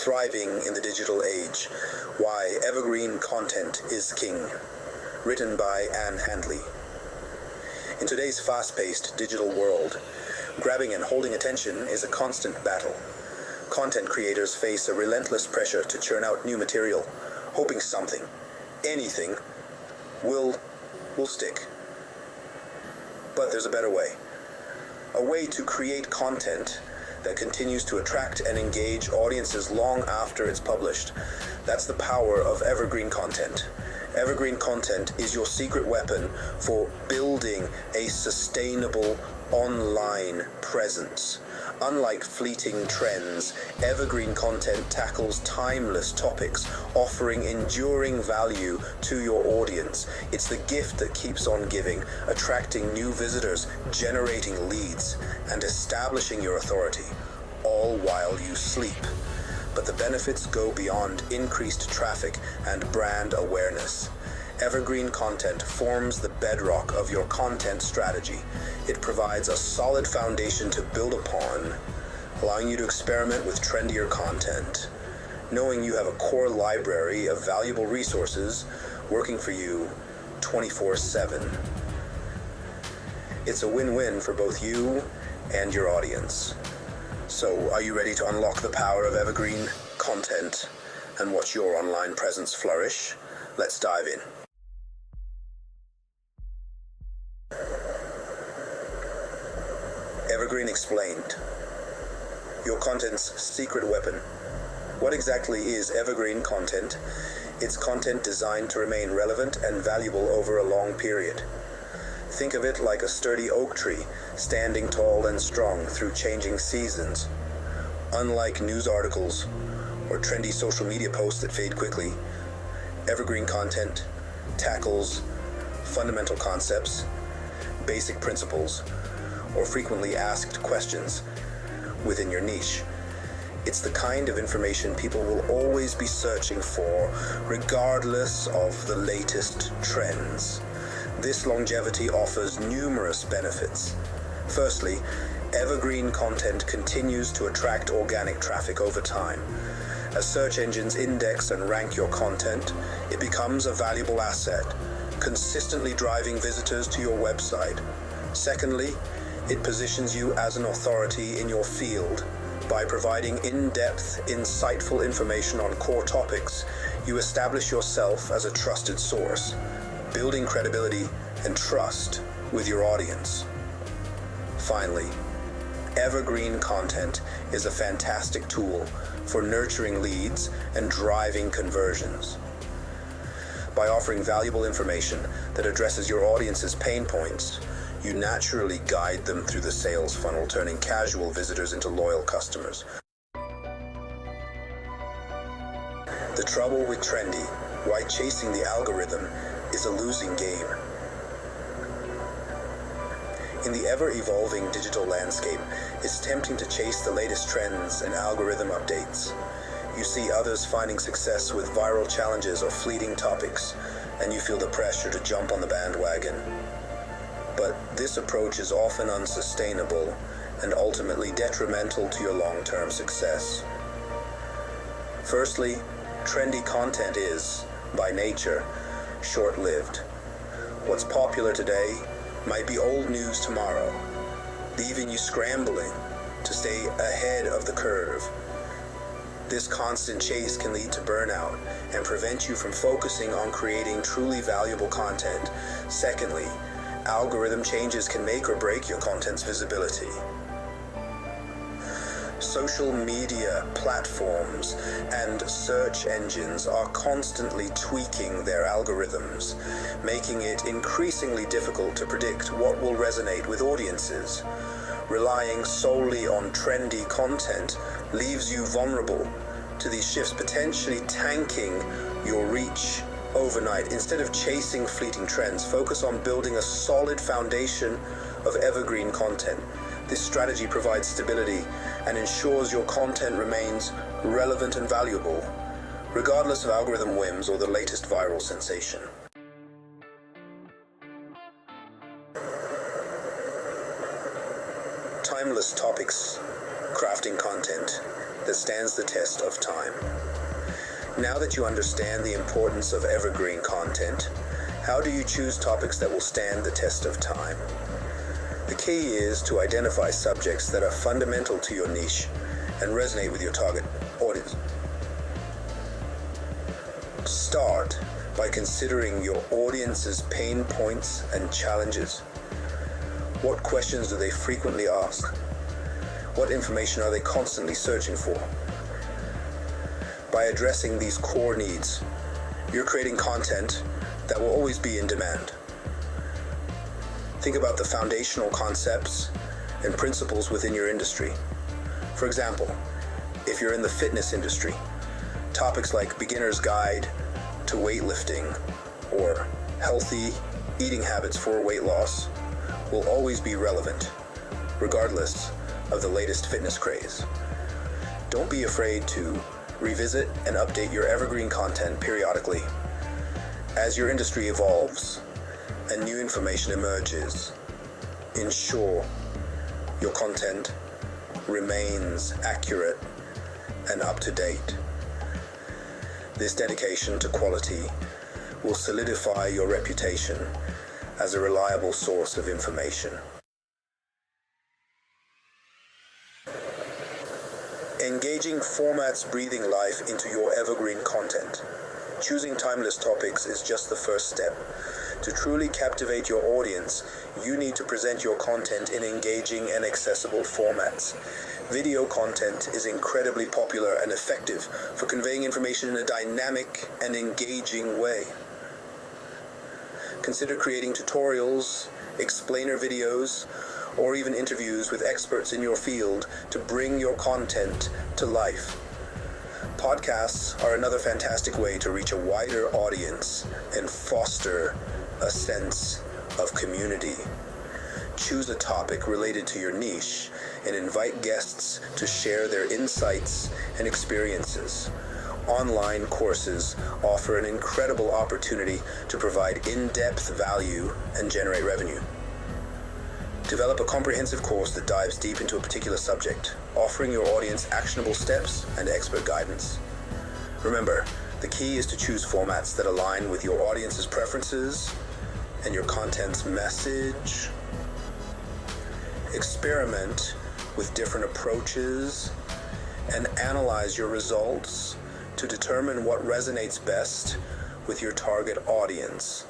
Thriving in the Digital Age, Why Evergreen Content is King, written by Anne Handley. In today's fast-paced digital world, grabbing and holding attention is a constant battle. Content creators face a relentless pressure to churn out new material, hoping something, anything, will stick. But there's a better way. A way to create content that continues to attract and engage audiences long after it's published. That's the power of evergreen content. Evergreen content is your secret weapon for building a sustainable online presence. Unlike fleeting trends, evergreen content tackles timeless topics, offering enduring value to your audience. It's the gift that keeps on giving, attracting new visitors, generating leads, and establishing your authority, all while you sleep. But the benefits go beyond increased traffic and brand awareness. Evergreen content forms the bedrock of your content strategy. It provides a solid foundation to build upon, allowing you to experiment with trendier content, knowing you have a core library of valuable resources working for you 24/7. It's a win-win for both you and your audience. So, are you ready to unlock the power of evergreen content and watch your online presence flourish? Let's dive in. Evergreen explained. Your content's secret weapon. What exactly is evergreen content? It's content designed to remain relevant and valuable over a long period. Think of it like a sturdy oak tree, standing tall and strong through changing seasons. Unlike news articles or trendy social media posts that fade quickly, evergreen content tackles fundamental concepts, basic principles, or frequently asked questions within your niche. It's the kind of information people will always be searching for, regardless of the latest trends. This longevity offers numerous benefits. Firstly, evergreen content continues to attract organic traffic over time. As search engines index and rank your content, it becomes a valuable asset, consistently driving visitors to your website. Secondly, it positions you as an authority in your field. By providing in-depth, insightful information on core topics, you establish yourself as a trusted source, building credibility and trust with your audience. Finally, evergreen content is a fantastic tool for nurturing leads and driving conversions. By offering valuable information that addresses your audience's pain points, you naturally guide them through the sales funnel, turning casual visitors into loyal customers. The trouble with trendy, why chasing the algorithm is a losing game. In the ever-evolving digital landscape, it's tempting to chase the latest trends and algorithm updates. You see others finding success with viral challenges or fleeting topics, and you feel the pressure to jump on the bandwagon. But this approach is often unsustainable and ultimately detrimental to your long-term success. Firstly, trendy content is, by nature, short-lived. What's popular today might be old news tomorrow, leaving you scrambling to stay ahead of the curve. This constant chase can lead to burnout and prevent you from focusing on creating truly valuable content. Secondly, algorithm changes can make or break your content's visibility. Social media platforms and search engines are constantly tweaking their algorithms, making it increasingly difficult to predict what will resonate with audiences. Relying solely on trendy content leaves you vulnerable to these shifts, potentially tanking your reach overnight. Instead of chasing fleeting trends, focus on building a solid foundation of evergreen content. This strategy provides stability and ensures your content remains relevant and valuable, regardless of algorithm whims or the latest viral sensation. Timeless topics crafting content that stands the test of time. Now that you understand the importance of evergreen content, how do you choose topics that will stand the test of time? The key is to identify subjects that are fundamental to your niche and resonate with your target audience. Start by considering your audience's pain points and challenges. What questions do they frequently ask? What information are they constantly searching for? By addressing these core needs, you're creating content that will always be in demand. Think about the foundational concepts and principles within your industry. For example, if you're in the fitness industry, topics like beginner's guide to weightlifting or healthy eating habits for weight loss will always be relevant, regardless of the latest fitness craze. Don't be afraid to revisit and update your evergreen content periodically. As your industry evolves and new information emerges, ensure your content remains accurate and up to date. This dedication to quality will solidify your reputation as a reliable source of information. Engaging formats breathing life into your evergreen content. Choosing timeless topics is just the first step. To truly captivate your audience, you need to present your content in engaging and accessible formats. Video content is incredibly popular and effective for conveying information in a dynamic and engaging way. Consider creating tutorials, explainer videos, or even interviews with experts in your field to bring your content to life. Podcasts are another fantastic way to reach a wider audience and foster a sense of community. Choose a topic related to your niche and invite guests to share their insights and experiences. Online courses offer an incredible opportunity to provide in-depth value and generate revenue. Develop a comprehensive course that dives deep into a particular subject, offering your audience actionable steps and expert guidance. Remember, the key is to choose formats that align with your audience's preferences and your content's message. Experiment with different approaches and analyze your results to determine what resonates best with your target audience.